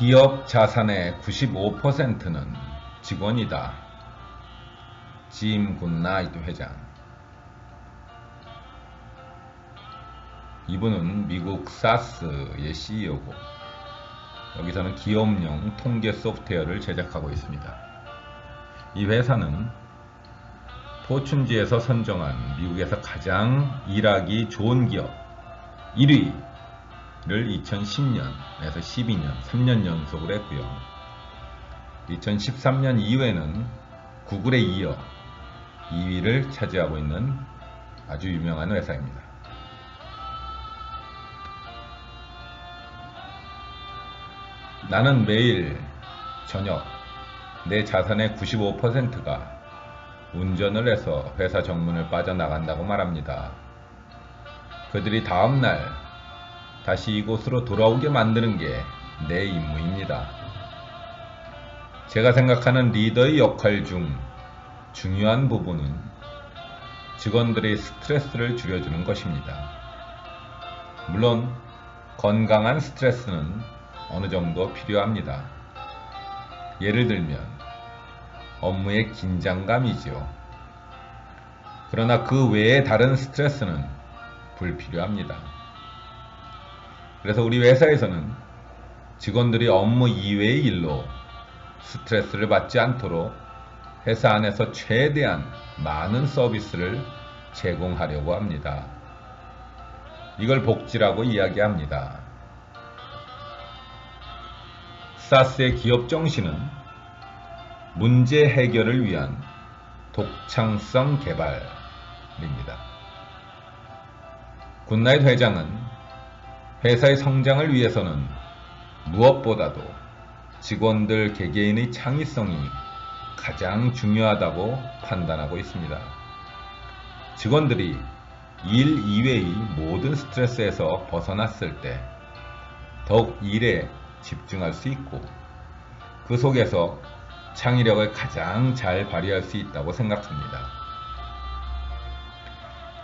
기업 자산의 95%는 직원이다. 짐 굿나이트 회장. 이분은 미국 사스의 CEO고 여기서는 기업용 통계 소프트웨어를 제작하고 있습니다. 이 회사는 포춘지에서 선정한 미국에서 가장 일하기 좋은 기업 1위를 2010년에서 12년 3년 연속으로 했고요. 2013년 이후에는 구글에 이어 2위를 차지하고 있는 아주 유명한 회사입니다. 나는 매일 저녁 내 자산의 95%가 운전을 해서 회사 정문을 빠져나간다고 말합니다. 그들이 다음날 다시 이곳으로 돌아오게 만드는 게 내 임무입니다. 제가 생각하는 리더의 역할 중 중요한 부분은 직원들의 스트레스를 줄여주는 것입니다. 물론 건강한 스트레스는 어느 정도 필요합니다. 예를 들면 업무의 긴장감이지요. 그러나 그 외의 다른 스트레스는 불필요합니다. 그래서 우리 회사에서는 직원들이 업무 이외의 일로 스트레스를 받지 않도록 회사 안에서 최대한 많은 서비스를 제공하려고 합니다. 이걸 복지라고 이야기합니다. 사스의 기업 정신은 문제 해결을 위한 독창성 개발입니다. 굿나잇 회장은 회사의 성장을 위해서는 무엇보다도 직원들 개개인의 창의성이 가장 중요하다고 판단하고 있습니다. 직원들이 일 이외의 모든 스트레스에서 벗어났을 때 더욱 일에 집중할 수 있고 그 속에서 창의력을 가장 잘 발휘할 수 있다고 생각합니다.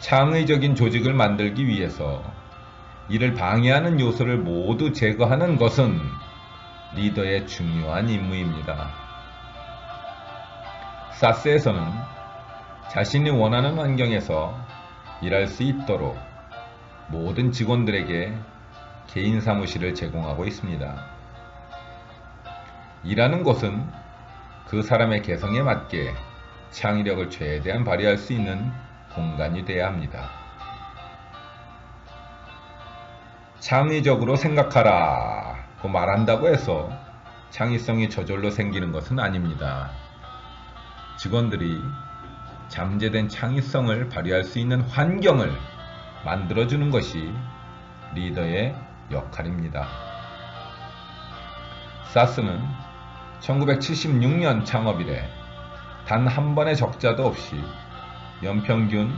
창의적인 조직을 만들기 위해서 이를 방해하는 요소를 모두 제거하는 것은 리더의 중요한 임무입니다. 사스에서는 자신이 원하는 환경에서 일할 수 있도록 모든 직원들에게 개인 사무실을 제공하고 있습니다. 일하는 곳은 그 사람의 개성에 맞게 창의력을 최대한 발휘할 수 있는 공간이 되어야 합니다. 창의적으로 생각하라고 말한다고 해서 창의성이 저절로 생기는 것은 아닙니다. 직원들이 잠재된 창의성을 발휘할 수 있는 환경을 만들어주는 것이 리더의 역할입니다. 사스는 1976년 창업 이래 단 한 번의 적자도 없이 연평균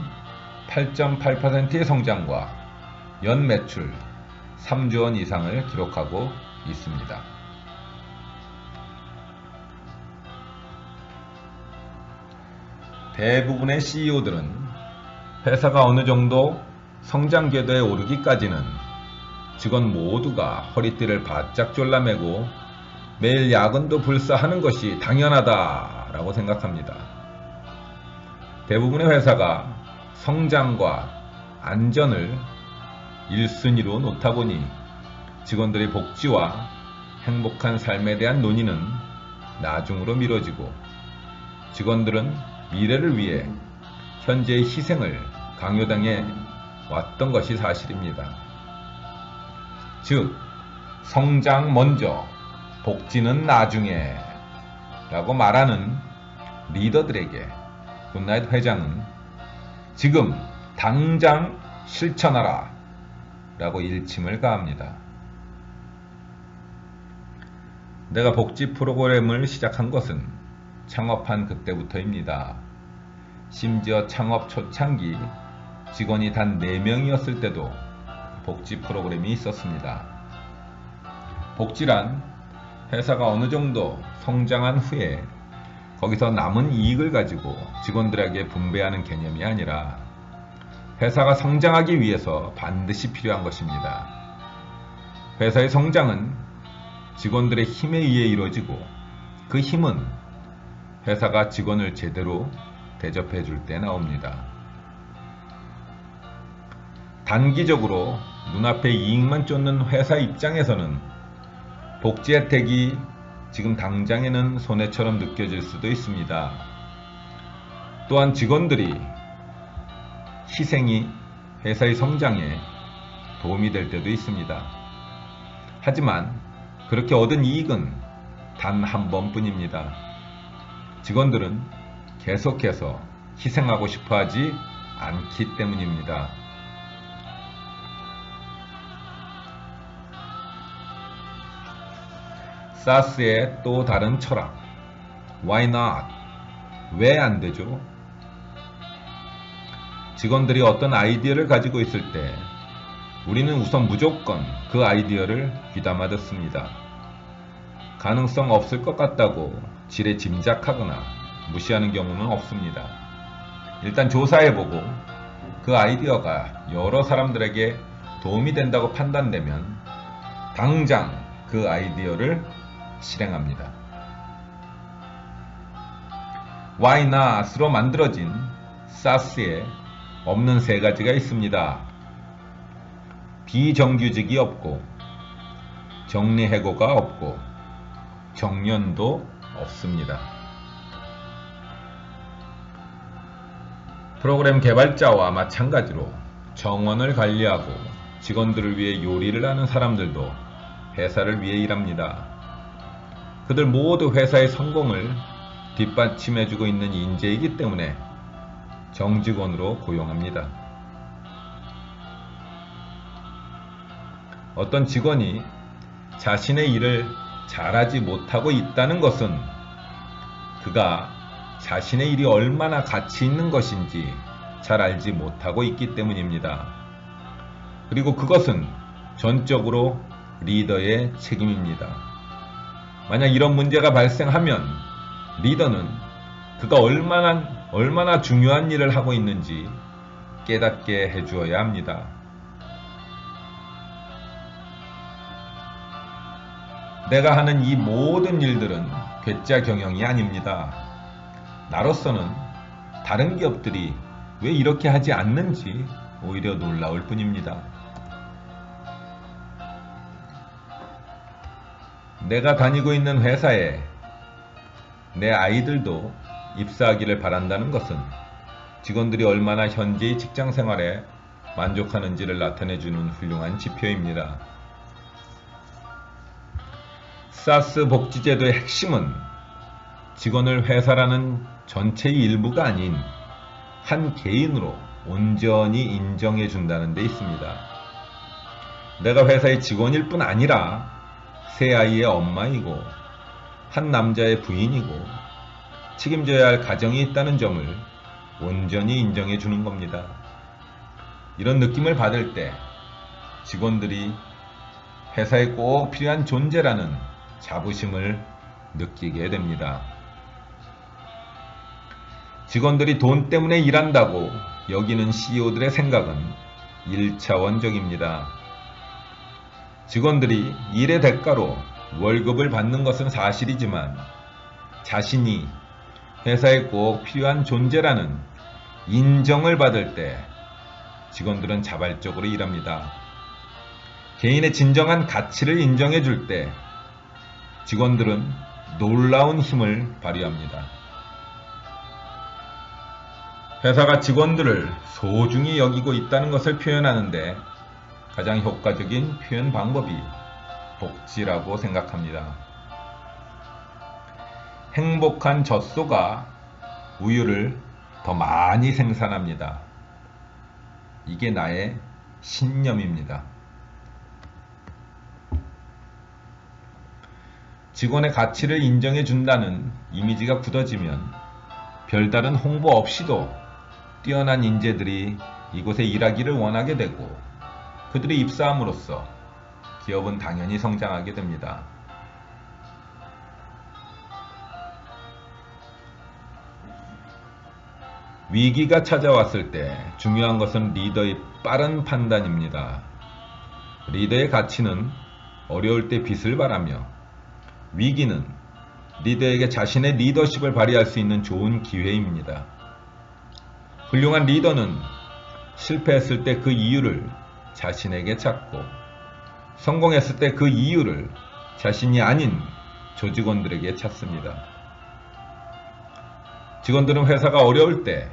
8.8%의 성장과 연 매출 3조 원 이상을 기록하고 있습니다. 대부분의 CEO들은 회사가 어느 정도 성장 궤도에 오르기까지는 직원 모두가 허리띠를 바짝 졸라매고 매일 야근도 불사하는 것이 당연하다라고 생각합니다. 대부분의 회사가 성장과 안전을 1순위로 놓다 보니 직원들의 복지와 행복한 삶에 대한 논의는 나중으로 미뤄지고 직원들은 미래를 위해 현재의 희생을 강요당해 왔던 것이 사실입니다. 즉, 성장 먼저, 복지는 나중에 라고 말하는 리더들에게 굿나잇 회장은 지금 당장 실천하라 라고 일침을 가합니다. 내가 복지 프로그램을 시작한 것은 창업한 그때부터입니다. 심지어 창업 초창기 직원이 단 4명이었을 때도 복지 프로그램이 있었습니다. 복지란 회사가 어느 정도 성장한 후에 거기서 남은 이익을 가지고 직원들에게 분배하는 개념이 아니라 회사가 성장하기 위해서 반드시 필요한 것입니다. 회사의 성장은 직원들의 힘에 의해 이루어지고, 그 힘은 회사가 직원을 제대로 대접해 줄 때 나옵니다. 단기적으로 눈앞에 이익만 쫓는 회사 입장에서는 복지 혜택이 지금 당장에는 손해처럼 느껴질 수도 있습니다. 또한 직원들이 희생이 회사의 성장에 도움이 될 때도 있습니다. 하지만 그렇게 얻은 이익은 단 한 번뿐입니다. 직원들은 계속해서 희생하고 싶어 하지 않기 때문입니다. 사스의 또 다른 철학, Why not? 왜 안 되죠? 직원들이 어떤 아이디어를 가지고 있을 때 우리는 우선 무조건 그 아이디어를 귀담아 듣습니다. 가능성 없을 것 같다고 지레 짐작하거나 무시하는 경우는 없습니다. 일단 조사해보고 그 아이디어가 여러 사람들에게 도움이 된다고 판단되면 당장 그 아이디어를 실행합니다. Why not으로 만들어진 사스에 없는 세 가지가 있습니다. 비정규직이 없고, 정리해고가 없고, 정년도 없습니다. 프로그램 개발자와 마찬가지로 정원을 관리하고 직원들을 위해 요리를 하는 사람들도 회사를 위해 일합니다. 그들 모두 회사의 성공을 뒷받침해주고 있는 인재이기 때문에 정직원으로 고용합니다. 어떤 직원이 자신의 일을 잘하지 못하고 있다는 것은 그가 자신의 일이 얼마나 가치 있는 것인지 잘 알지 못하고 있기 때문입니다. 그리고 그것은 전적으로 리더의 책임입니다. 만약 이런 문제가 발생하면 리더는 그가 얼마나 중요한 일을 하고 있는지 깨닫게 해주어야 합니다. 내가 하는 이 모든 일들은 괴짜 경영이 아닙니다. 나로서는 다른 기업들이 왜 이렇게 하지 않는지 오히려 놀라울 뿐입니다. 내가 다니고 있는 회사에 내 아이들도 입사하기를 바란다는 것은 직원들이 얼마나 현재의 직장 생활에 만족하는지를 나타내주는 훌륭한 지표입니다. 사스 복지제도의 핵심은 직원을 회사라는 전체의 일부가 아닌 한 개인으로 온전히 인정해 준다는 데 있습니다. 내가 회사의 직원일 뿐 아니라 세 아이의 엄마이고 한 남자의 부인이고 책임져야 할 가정이 있다는 점을 온전히 인정해 주는 겁니다. 이런 느낌을 받을 때 직원들이 회사에 꼭 필요한 존재라는 자부심을 느끼게 됩니다. 직원들이 돈 때문에 일한다고 여기는 CEO들의 생각은 1차원적입니다. 직원들이 일의 대가로 월급을 받는 것은 사실이지만 자신이 회사에 꼭 필요한 존재라는 인정을 받을 때 직원들은 자발적으로 일합니다. 개인의 진정한 가치를 인정해 줄 때 직원들은 놀라운 힘을 발휘합니다. 회사가 직원들을 소중히 여기고 있다는 것을 표현하는데 가장 효과적인 표현 방법이 복지라고 생각합니다. 행복한 젖소가 우유를 더 많이 생산합니다. 이게 나의 신념입니다. 직원의 가치를 인정해 준다는 이미지가 굳어지면 별다른 홍보 없이도 뛰어난 인재들이 이곳에 일하기를 원하게 되고 그들이 입사함으로써 기업은 당연히 성장하게 됩니다. 위기가 찾아왔을 때 중요한 것은 리더의 빠른 판단입니다. 리더의 가치는 어려울 때 빛을 발하며 위기는 리더에게 자신의 리더십을 발휘할 수 있는 좋은 기회입니다. 훌륭한 리더는 실패했을 때 그 이유를 자신에게 찾고 성공했을 때 그 이유를 자신이 아닌 조직원들에게 찾습니다. 직원들은 회사가 어려울 때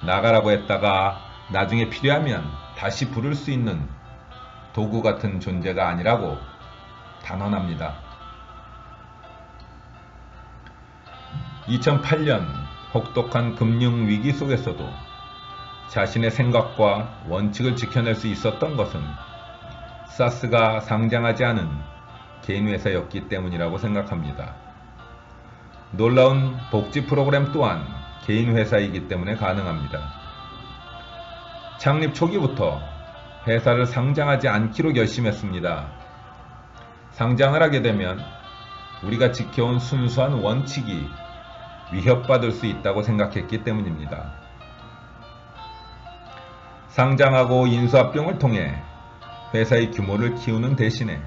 나가라고 했다가 나중에 필요하면 다시 부를 수 있는 도구 같은 존재가 아니라고 단언합니다. 2008년 혹독한 금융위기 속에서도 자신의 생각과 원칙을 지켜낼 수 있었던 것은 사스가 상장하지 않은 개인회사였기 때문이라고 생각합니다. 놀라운 복지 프로그램 또한 개인회사이기 때문에 가능합니다. 창립 초기부터 회사를 상장하지 않기로 결심했습니다. 상장을 하게 되면 우리가 지켜온 순수한 원칙이 위협받을 수 있다고 생각했기 때문입니다. 상장하고 인수합병을 통해 회사의 규모를 키우는 대신에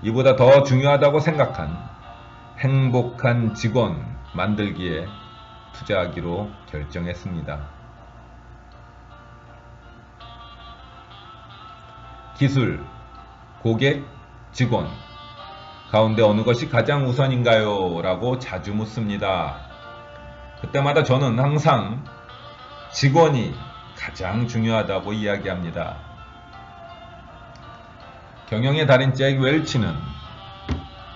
이보다 더 중요하다고 생각한 행복한 직원 만들기에 투자하기로 결정했습니다. 기술, 고객, 직원 가운데 어느 것이 가장 우선인가요? 라고 자주 묻습니다. 그때마다 저는 항상 직원이 가장 중요하다고 이야기합니다. 경영의 달인 잭 웰치는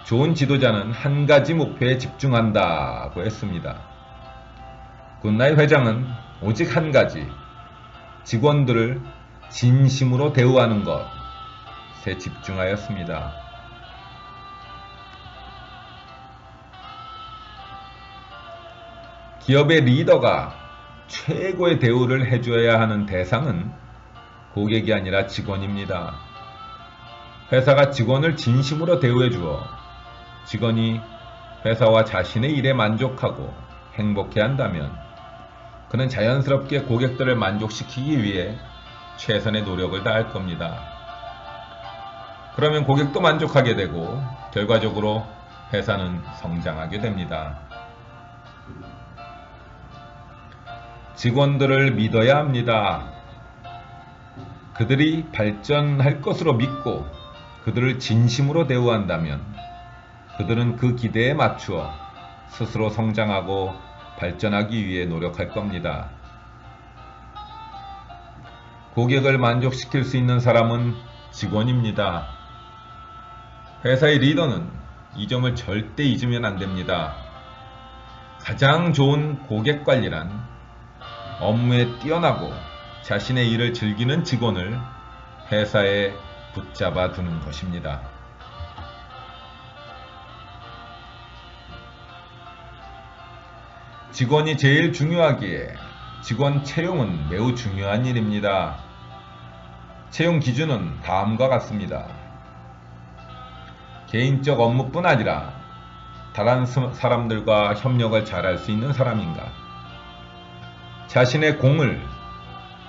좋은 지도자는 한 가지 목표에 집중한다고 했습니다. 굿나잇 회장은 오직 한 가지, 직원들을 진심으로 대우하는 것에 집중하였습니다. 기업의 리더가 최고의 대우를 해줘야 하는 대상은 고객이 아니라 직원입니다. 회사가 직원을 진심으로 대우해 주어 직원이 회사와 자신의 일에 만족하고 행복해 한다면 그는 자연스럽게 고객들을 만족시키기 위해 최선의 노력을 다할 겁니다. 그러면 고객도 만족하게 되고 결과적으로 회사는 성장하게 됩니다. 직원들을 믿어야 합니다. 그들이 발전할 것으로 믿고 그들을 진심으로 대우한다면 그들은 그 기대에 맞추어 스스로 성장하고 발전하기 위해 노력할 겁니다. 고객을 만족시킬 수 있는 사람은 직원입니다. 회사의 리더는 이 점을 절대 잊으면 안 됩니다. 가장 좋은 고객 관리란 업무에 뛰어나고 자신의 일을 즐기는 직원을 회사에 붙잡아 두는 것입니다. 직원이 제일 중요하기에 직원 채용은 매우 중요한 일입니다. 채용 기준은 다음과 같습니다. 개인적 업무뿐 아니라 다른 사람들과 협력을 잘할 수 있는 사람인가? 자신의 공을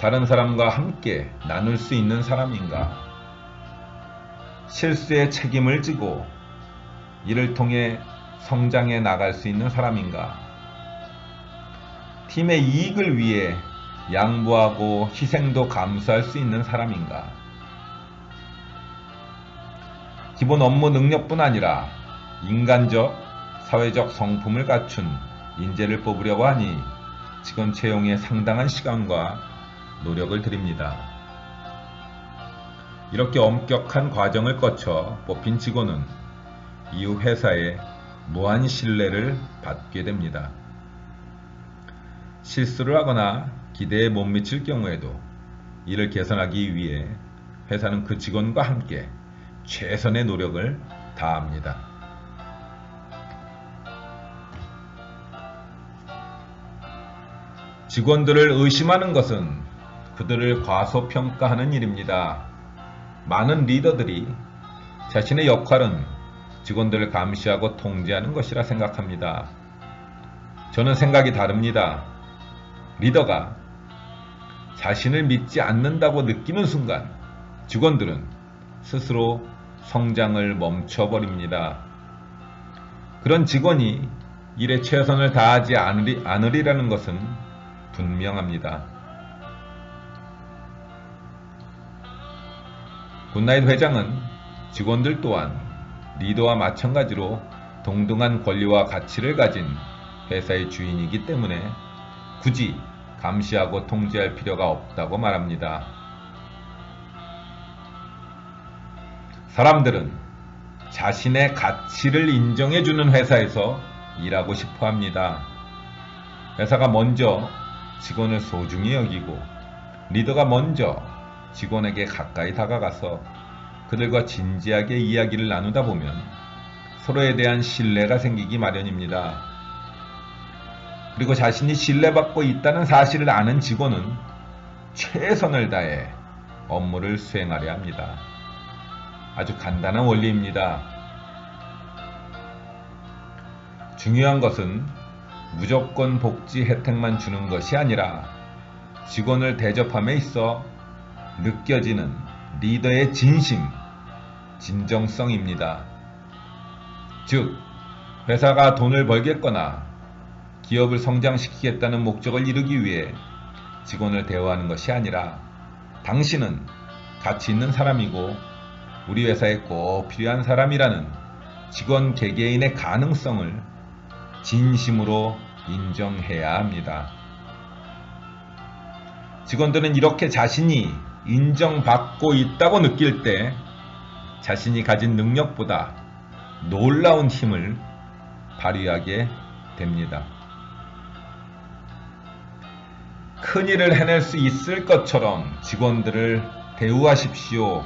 다른 사람과 함께 나눌 수 있는 사람인가? 실수에 책임을 지고 이를 통해 성장해 나갈 수 있는 사람인가? 팀의 이익을 위해 양보하고 희생도 감수할 수 있는 사람인가? 기본 업무 능력뿐 아니라 인간적, 사회적 성품을 갖춘 인재를 뽑으려고 하니 직원 채용에 상당한 시간과 노력을 들입니다. 이렇게 엄격한 과정을 거쳐 뽑힌 직원은 이후 회사에 무한 신뢰를 받게 됩니다. 실수를 하거나 기대에 못 미칠 경우에도 이를 개선하기 위해 회사는 그 직원과 함께 최선의 노력을 다합니다. 직원들을 의심하는 것은 그들을 과소평가하는 일입니다. 많은 리더들이 자신의 역할은 직원들을 감시하고 통제하는 것이라 생각합니다. 저는 생각이 다릅니다. 리더가 자신을 믿지 않는다고 느끼는 순간 직원들은 스스로 성장을 멈춰버립니다. 그런 직원이 일에 최선을 다하지 않으리라는 것은 분명합니다. 굿나잇 회장은 직원들 또한 리더와 마찬가지로 동등한 권리와 가치를 가진 회사의 주인이기 때문에 굳이 감시하고 통제할 필요가 없다고 말합니다. 사람들은 자신의 가치를 인정해주는 회사에서 일하고 싶어 합니다. 회사가 먼저 직원을 소중히 여기고 리더가 먼저 직원에게 가까이 다가가서 그들과 진지하게 이야기를 나누다 보면 서로에 대한 신뢰가 생기기 마련입니다. 그리고 자신이 신뢰받고 있다는 사실을 아는 직원은 최선을 다해 업무를 수행하려 합니다. 아주 간단한 원리입니다. 중요한 것은 무조건 복지 혜택만 주는 것이 아니라 직원을 대접함에 있어 느껴지는 리더의 진심, 진정성입니다. 즉, 회사가 돈을 벌겠거나 기업을 성장시키겠다는 목적을 이루기 위해 직원을 대우하는 것이 아니라 당신은 가치 있는 사람이고 우리 회사에 꼭 필요한 사람이라는 직원 개개인의 가능성을 진심으로 인정해야 합니다. 직원들은 이렇게 자신이 인정받고 있다고 느낄 때 자신이 가진 능력보다 놀라운 힘을 발휘하게 됩니다. 큰일을 해낼 수 있을 것처럼 직원들을 대우하십시오.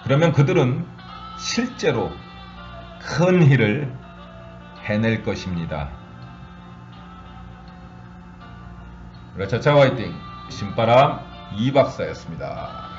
그러면 그들은 실제로 큰 일을 해낼 것입니다. 으라차차 화이팅! 신바람 이박사였습니다.